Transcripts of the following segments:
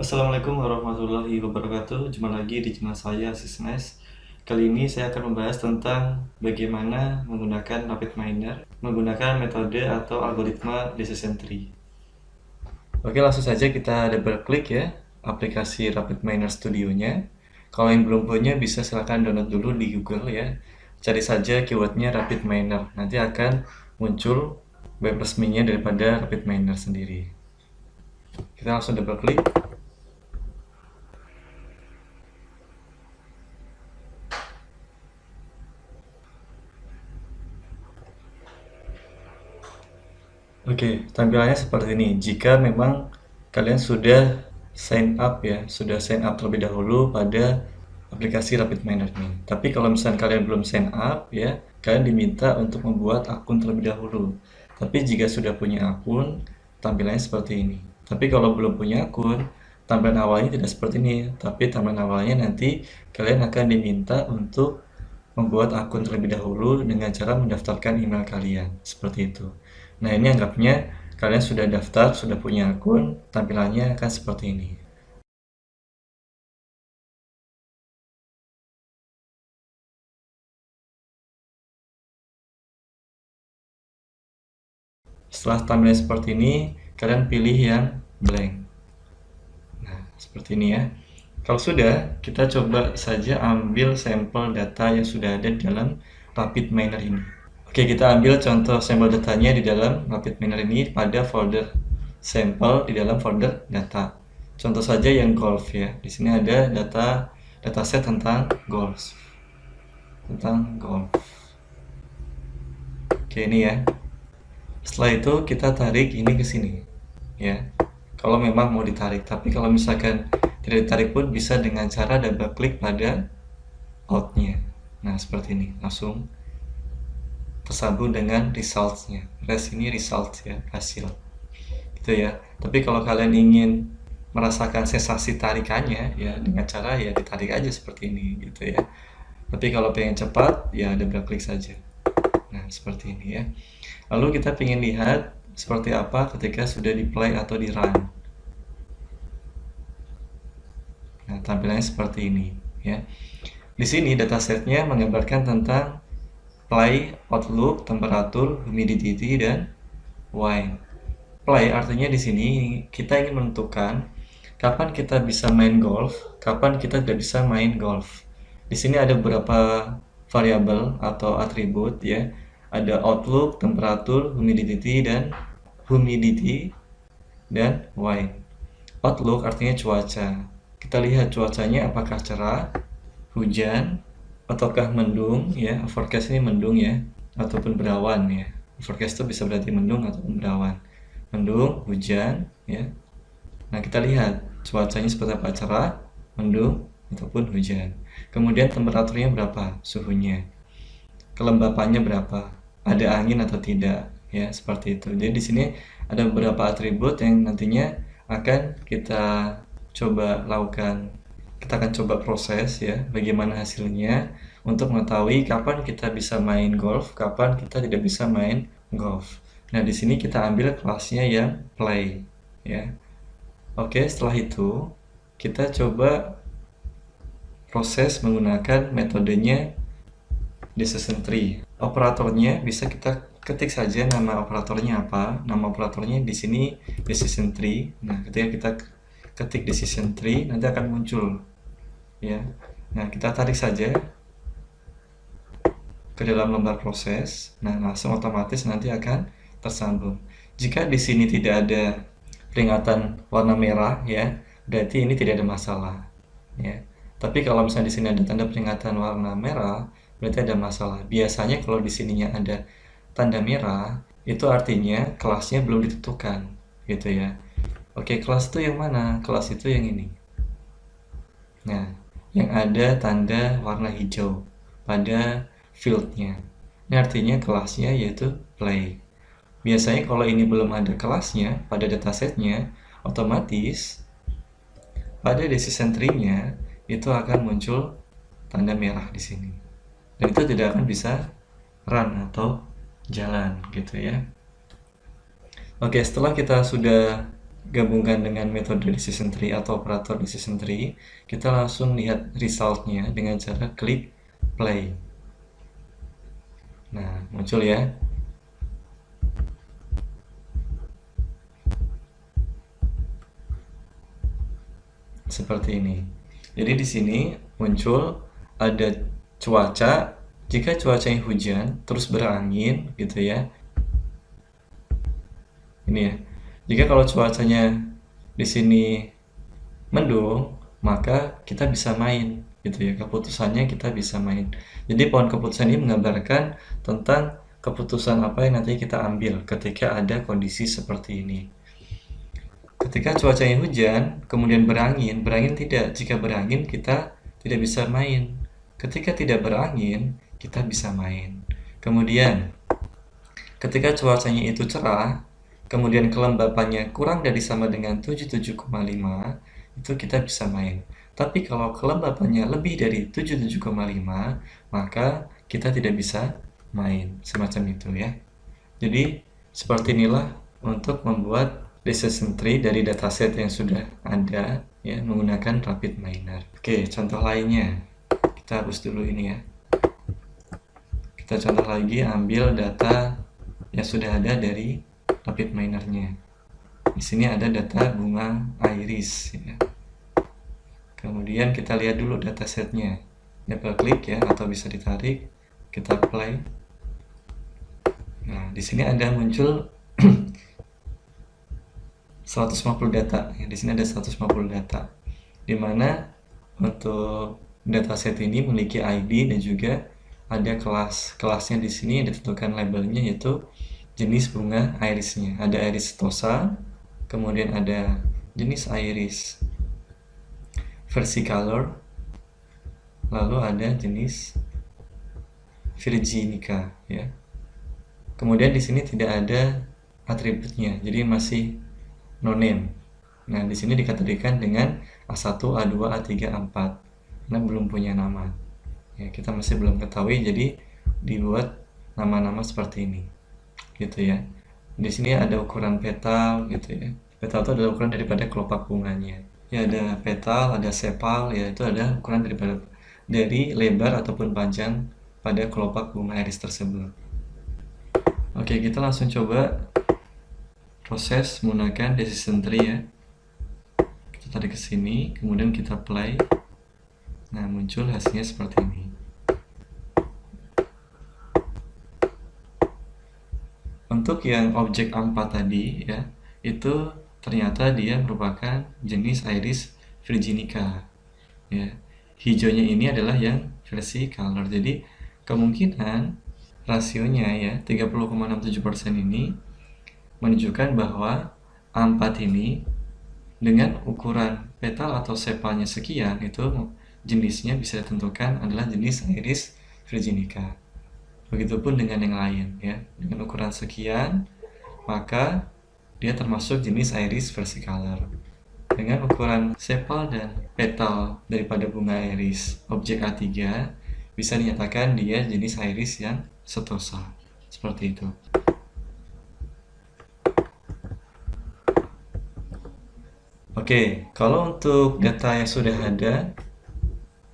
Assalamualaikum warahmatullahi wabarakatuh. Jumpa lagi di channel saya Sisnes. Kali ini saya akan membahas tentang bagaimana menggunakan Rapid Miner menggunakan metode atau algoritma decision tree. Oke, langsung saja kita double klik ya aplikasi Rapid Miner Studio-nya. Kalau yang belum punya bisa silahkan download dulu di Google ya. Cari saja keywordnya Rapid Miner. Nanti akan muncul web resminya daripada Rapid Miner sendiri. Kita langsung double klik. Oke, tampilannya seperti ini. Jika memang kalian sudah sign up ya, sudah sign up terlebih dahulu pada aplikasi Rapid Miner ini. Tapi kalau misalnya kalian belum sign up ya, kalian diminta untuk membuat akun terlebih dahulu. Tapi jika sudah punya akun, tampilannya seperti ini. Tapi kalau belum punya akun, tampilan awalnya tidak seperti ini. Tapi tampilan awalnya nanti kalian akan diminta untuk membuat akun terlebih dahulu dengan cara mendaftarkan email kalian, seperti itu. Nah, ini anggapnya kalian sudah daftar, sudah punya akun, tampilannya akan seperti ini. Setelah tampilan seperti ini, kalian pilih yang blank. Nah, seperti ini ya. Kalau sudah, kita coba saja ambil sampel data yang sudah ada di dalam Rapid Miner ini. Oke, kita ambil contoh sampel datanya di dalam Rapid Miner ini pada folder sampel di dalam folder data. Contoh saja yang golf ya. Di sini ada dataset tentang golf. Oke, ini ya. Setelah itu kita tarik ini ke sini ya. Kalau memang mau ditarik, tapi kalau misalkan tidak ditarik pun bisa dengan cara double klik pada outnya. Nah, seperti ini. Langsung tersambung dengan results-nya. Ini result ya, hasil. Gitu ya. Tapi kalau kalian ingin merasakan sensasi tarikannya ya dengan cara ya ditarik aja seperti ini gitu ya. Tapi kalau pengen cepat ya double klik saja. Nah, seperti ini ya. Lalu kita ingin lihat seperti apa ketika sudah di play atau di run. Nah, tampilannya seperti ini ya. Di sini datasetnya menggambarkan tentang play, outlook, temperatur, humidity, dan wind. Play artinya di sini kita ingin menentukan kapan kita bisa main golf, kapan kita tidak bisa main golf. Di sini ada beberapa variabel atau atribut ya. Ada outlook, temperatur, humidity, dan wind. Outlook artinya cuaca. Kita lihat cuacanya apakah cerah, hujan, ataukah mendung ya. Forecast ini mendung ya, ataupun berawan ya. Forecast itu bisa berarti mendung ataupun berawan. Mendung, hujan ya. Nah, kita lihat cuacanya seperti apa, cerah, mendung, ataupun hujan. Kemudian temperaturnya berapa, suhunya. Kelembapannya berapa, ada angin atau tidak ya, seperti itu. Jadi di sini ada beberapa atribut yang nantinya akan kita coba lakukan. Kita akan coba proses ya, bagaimana hasilnya untuk mengetahui kapan kita bisa main golf, kapan kita tidak bisa main golf. Nah, di sini kita ambil kelasnya yang play ya. Oke, setelah itu kita coba proses menggunakan metodenya decision tree. Operatornya bisa kita ketik saja nama operatornya apa. Nama operatornya di sini decision tree. Nah, ketika kita ketik decision tree nanti akan muncul ya. Nah, kita tarik saja ke dalam lembar proses. Nah, langsung otomatis nanti akan tersambung. Jika di sini tidak ada peringatan warna merah ya, berarti ini tidak ada masalah ya. Tapi kalau misalnya di sini ada tanda peringatan warna merah, berarti ada masalah. Biasanya kalau di sininya ada tanda merah, itu artinya kelasnya belum ditentukan gitu ya. Oke, kelas itu yang mana? Kelas itu yang ini. Nah, yang ada tanda warna hijau pada fieldnya. Ini artinya kelasnya yaitu play. Biasanya kalau ini belum ada kelasnya pada datasetnya, otomatis pada decision tree-nya itu akan muncul tanda merah di sini. Dan itu tidak akan bisa run atau jalan gitu ya. Oke, setelah kita sudah gabungkan dengan metode decision tree atau operator decision tree, kita langsung lihat resultnya dengan cara klik play. Nah, muncul ya. Seperti ini. Jadi di sini muncul ada cuaca. Jika cuacanya hujan terus berangin gitu ya. Ini ya. Jika kalau cuacanya di sini mendung, maka kita bisa main gitu ya. Keputusannya kita bisa main. Jadi pohon keputusan ini menggambarkan tentang keputusan apa yang nanti kita ambil ketika ada kondisi seperti ini. Ketika cuacanya hujan, kemudian berangin tidak. Jika berangin kita tidak bisa main. Ketika tidak berangin, kita bisa main. Kemudian, ketika cuacanya itu cerah, kemudian kelembapannya kurang dari sama dengan 77,5, itu kita bisa main. Tapi kalau kelembapannya lebih dari 77,5, maka kita tidak bisa main. Semacam itu ya. Jadi, seperti inilah untuk membuat decision tree dari dataset yang sudah ada ya menggunakan RapidMiner. Oke, contoh lainnya. Kita hapus dulu ini ya. Kita contoh lagi, ambil data yang sudah ada dari RapidMiner-nya. Di sini ada data bunga iris ya. Kemudian kita lihat dulu datasetnya. Double klik ya, atau bisa ditarik. Kita play. Nah, di sini ada muncul 150 data. Ya, di sini ada 150 data. Di mana untuk dataset ini memiliki ID dan juga ada kelas. Kelasnya di sini ditentukan labelnya yaitu jenis bunga irisnya. Ada iris setosa, kemudian ada jenis iris versicolor, lalu ada jenis virginica ya. Kemudian di sini tidak ada atributnya, jadi masih no name. Nah, di sini dikategorikan dengan A1, A2, A3, A4. Karena belum punya nama. Ya, kita masih belum ketahui, jadi dibuat nama-nama seperti ini. Gitu ya. Di sini ada ukuran petal gitu ya. Petal itu adalah ukuran daripada kelopak bunganya. Ya, ada petal, ada sepal, ya itu ada ukuran dari lebar ataupun panjang pada kelopak bunga iris tersebut. Oke, kita langsung coba proses menggunakan decision tree ya. Kita tarik ke sini, kemudian kita play. Nah, muncul hasilnya seperti ini. Untuk yang objek A4 tadi ya, itu ternyata dia merupakan jenis iris virginica. Ya. Hijaunya ini adalah yang versi color. Jadi kemungkinan rasionya ya 30,67% ini menunjukkan bahwa A4 ini dengan ukuran petal atau sepalnya sekian, itu jenisnya bisa ditentukan adalah jenis iris virginica. Begitupun dengan yang lain ya. Dengan ukuran sekian, maka dia termasuk jenis iris versicolor. Dengan ukuran sepal dan petal daripada bunga iris objek A3, bisa dinyatakan dia jenis iris yang setosa. Seperti itu. Oke, kalau untuk data yang sudah ada,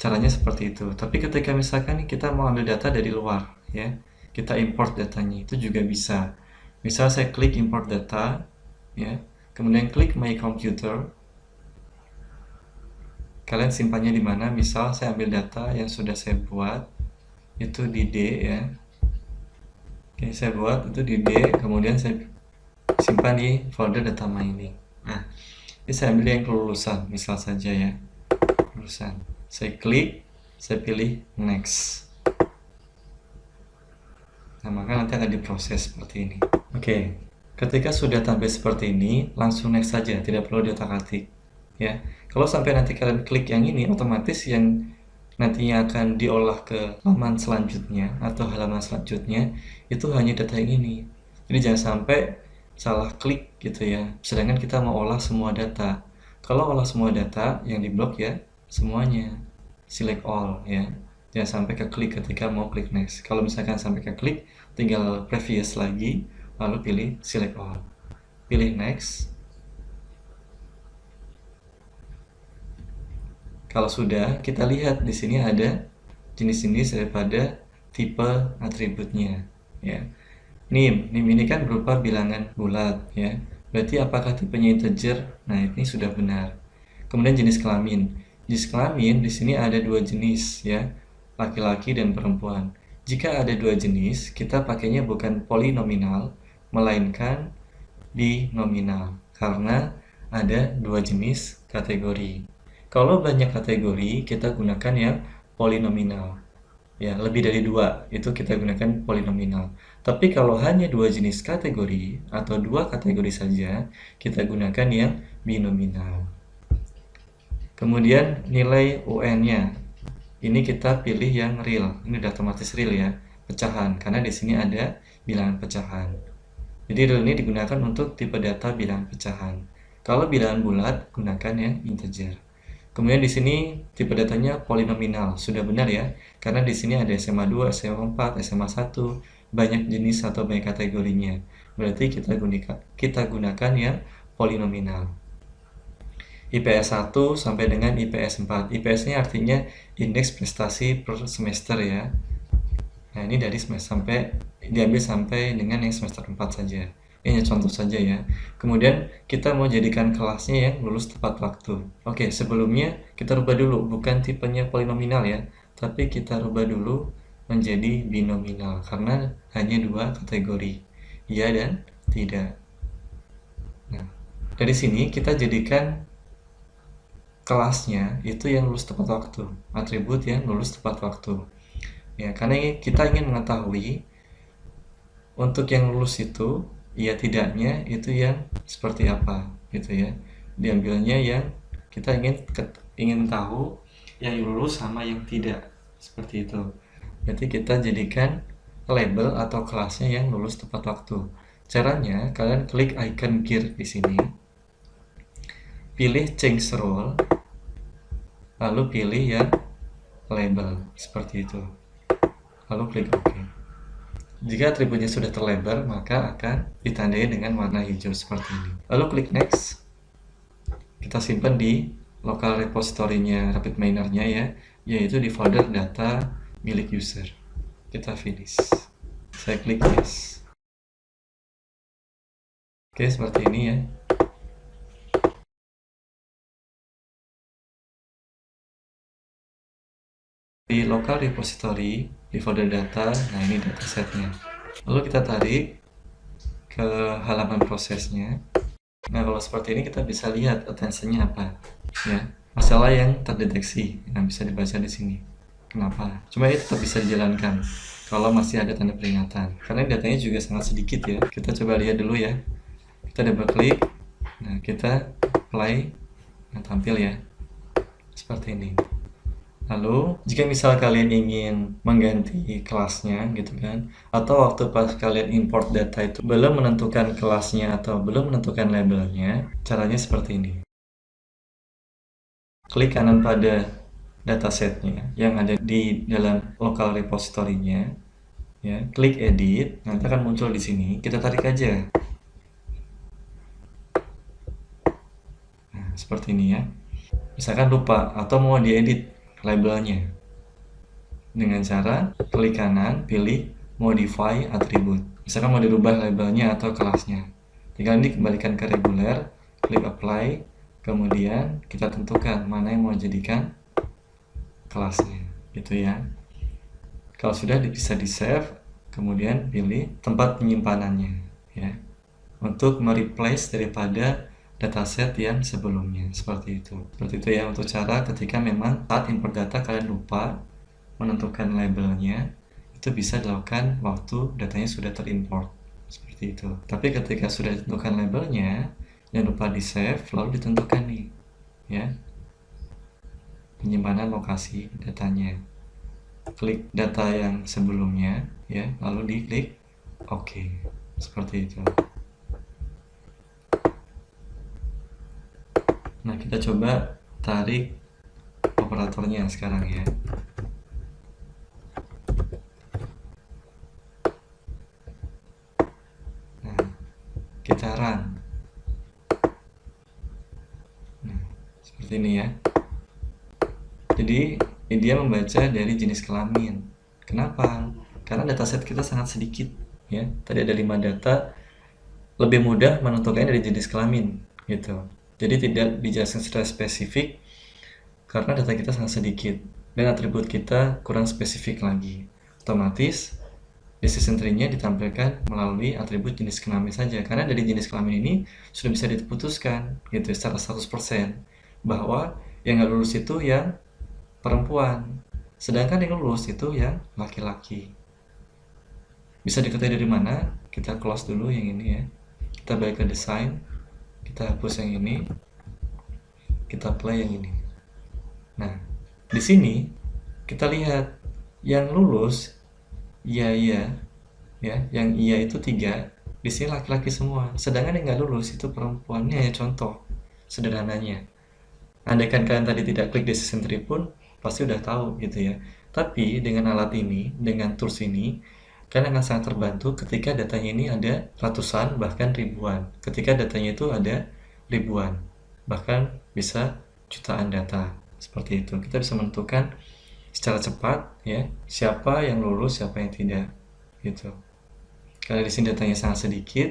caranya seperti itu. Tapi ketika misalkan kita mau ambil data dari luar, ya, kita import datanya, itu juga bisa. Misal saya klik import data, ya, kemudian klik my computer. Kalian simpannya di mana? Misal saya ambil data yang sudah saya buat, itu di D, ya. Oke, saya buat itu di D, kemudian saya simpan di folder data mining. Nah, ini saya ambil yang kelulusan, misal saja ya, kelulusan. Saya klik, saya pilih next. Nah, maka nanti akan diproses seperti ini. Oke, ketika sudah tampil seperti ini, langsung next saja, tidak perlu diotak-atik. Ya, kalau sampai nanti kalian klik yang ini, otomatis yang nantinya akan diolah ke halaman selanjutnya atau halaman selanjutnya itu hanya data yang ini. Jadi jangan sampai salah klik gitu ya. Sedangkan kita mau olah semua data. Kalau olah semua data yang diblok ya semuanya. Select all ya. Jangan sampai ke klik ketika mau klik next. Kalau misalkan sampai ke klik, tinggal previous lagi, lalu pilih select all. Pilih next. Kalau sudah, kita lihat di sini ada jenis-jenis daripada tipe atributnya, ya. Nim ini kan berupa bilangan bulat, ya. Berarti apakah tipenya integer? Nah, ini sudah benar. Kemudian jenis kelamin. Jenis kelamin di sini ada dua jenis, ya, laki-laki dan perempuan. Jika ada dua jenis, kita pakainya bukan polinominal, melainkan binominal, karena ada dua jenis kategori. Kalau banyak kategori, kita gunakan yang polinominal. Ya, lebih dari dua, itu kita gunakan polinominal. Tapi kalau hanya dua jenis kategori, atau dua kategori saja, kita gunakan yang binominal. Kemudian nilai UN-nya. Ini kita pilih yang real. Ini udah otomatis real ya, pecahan. Karena di sini ada bilangan pecahan. Jadi real ini digunakan untuk tipe data bilangan pecahan. Kalau bilangan bulat, gunakan yang integer. Kemudian di sini tipe datanya polinominal. Sudah benar ya, karena di sini ada SMA 2, SMA 4, SMA 1, banyak jenis atau banyak kategorinya. Berarti kita gunakan yang polinominal. IPS 1 sampai dengan IPS 4. IPS-nya artinya indeks prestasi per semester ya. Nah, ini dari semester diambil sampai dengan yang semester 4 saja. Ini contoh saja ya. Kemudian kita mau jadikan kelasnya yang lulus tepat waktu. Oke, sebelumnya kita rubah dulu, bukan tipenya polinominal ya, tapi kita rubah dulu menjadi binominal karena hanya dua kategori, iya dan tidak. Nah, dari sini kita jadikan kelasnya itu yang lulus tepat waktu, atribut yang lulus tepat waktu. Ya, karena kita ingin mengetahui untuk yang lulus itu iya tidaknya itu yang seperti apa gitu ya. Diambilnya yang kita ingin tahu yang lulus sama yang tidak, seperti itu. Berarti kita jadikan label atau kelasnya yang lulus tepat waktu. Caranya kalian klik icon gear di sini, pilih change role, lalu pilih yang label seperti itu, lalu klik OK. Jika atributnya sudah terlebar, maka akan ditandai dengan warna hijau seperti ini. Lalu klik next. Kita simpan di local repository-nya RapidMiner-nya ya, yaitu di folder data milik user. Kita finish. Saya klik yes. Oke, seperti ini ya. Di local repository, di folder data, nah ini datasetnya. Lalu kita tarik ke halaman prosesnya. Nah, kalau seperti ini kita bisa lihat attention-nya apa, ya. Masalah yang terdeteksi yang bisa dibaca di sini. Kenapa? Cuma ini tetap bisa dijalankan kalau masih ada tanda peringatan. Karena datanya juga sangat sedikit ya. Kita coba lihat dulu ya. Kita double klik. Nah, kita play. Nah, tampil ya. Seperti ini. Lalu, jika misal kalian ingin mengganti kelasnya gitu kan, atau waktu pas kalian import data itu belum menentukan kelasnya atau belum menentukan labelnya, caranya seperti ini. Klik kanan pada datasetnya yang ada di dalam local repository-nya, ya, klik edit, nanti akan muncul di sini, kita tarik aja. Nah, seperti ini ya. Misalkan lupa atau mau diedit labelnya, dengan cara klik kanan, pilih modify attribute. Misalkan mau dirubah labelnya atau kelasnya, tinggal dikembalikan ke reguler, klik apply, kemudian kita tentukan mana yang mau jadikan kelasnya, gitu ya. Kalau sudah bisa di save, kemudian pilih tempat penyimpanannya ya, untuk mereplace daripada dataset yang sebelumnya, seperti itu ya, untuk cara ketika memang saat import data kalian lupa menentukan labelnya, itu bisa dilakukan waktu datanya sudah terimport, seperti itu. Tapi ketika sudah ditentukan labelnya, jangan lupa di save, lalu ditentukan nih ya penyimpanan lokasi datanya, klik data yang sebelumnya ya, lalu diklik OK, seperti itu. Nah, kita coba tarik operatornya sekarang ya. Nah, kita run. Nah, seperti ini ya. Jadi dia membaca dari jenis kelamin. Kenapa? Karena dataset kita sangat sedikit, ya. Tadi ada 5 data, lebih mudah menentukannya dari jenis kelamin, gitu. Jadi tidak dijelaskan secara spesifik karena data kita sangat sedikit dan atribut kita kurang spesifik lagi. Otomatis decision tree-nya ditampilkan melalui atribut jenis kelamin saja, karena dari jenis kelamin ini sudah bisa diputuskan gitu secara 100% bahwa yang nggak lulus itu yang perempuan, sedangkan yang lulus itu yang laki-laki. Bisa diketahui dari mana? Kita close dulu yang ini ya, kita balik ke desain, kita hapus yang ini, kita play yang ini. Nah, di sini kita lihat yang lulus iya ya, yang iya itu 3, di sini laki-laki semua, sedangkan yang nggak lulus itu perempuannya ya. Contoh sederhananya, andaikan kalian tadi tidak klik decision tree pun pasti udah tahu gitu ya. Tapi dengan alat ini, dengan tools ini, kalian akan sangat terbantu ketika datanya ini ada ratusan bahkan ribuan. Ketika datanya itu ada ribuan, bahkan bisa jutaan data. Seperti itu, kita bisa menentukan secara cepat ya siapa yang lulus, siapa yang tidak gitu. Karena di sini datanya sangat sedikit,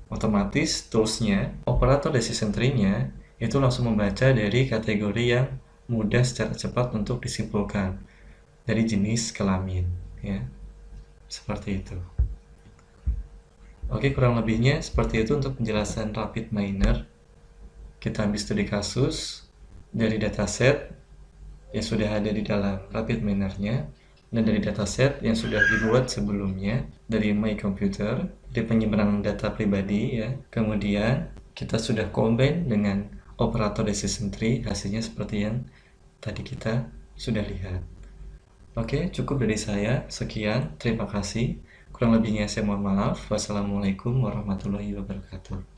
otomatis toolsnya, operator decision tree-nya itu langsung membaca dari kategori yang mudah secara cepat untuk disimpulkan dari jenis kelamin ya. Seperti itu. Oke, kurang lebihnya seperti itu untuk penjelasan rapid miner. Kita ambil studi kasus dari dataset yang sudah ada di dalam rapid minernya dan dari dataset yang sudah dibuat sebelumnya dari My Computer, dari penyimpanan data pribadi ya. Kemudian kita sudah combine dengan operator decision tree, hasilnya seperti yang tadi kita sudah lihat. Oke, cukup dari saya. Sekian, terima kasih. Kurang lebihnya saya mohon maaf. Wassalamualaikum warahmatullahi wabarakatuh.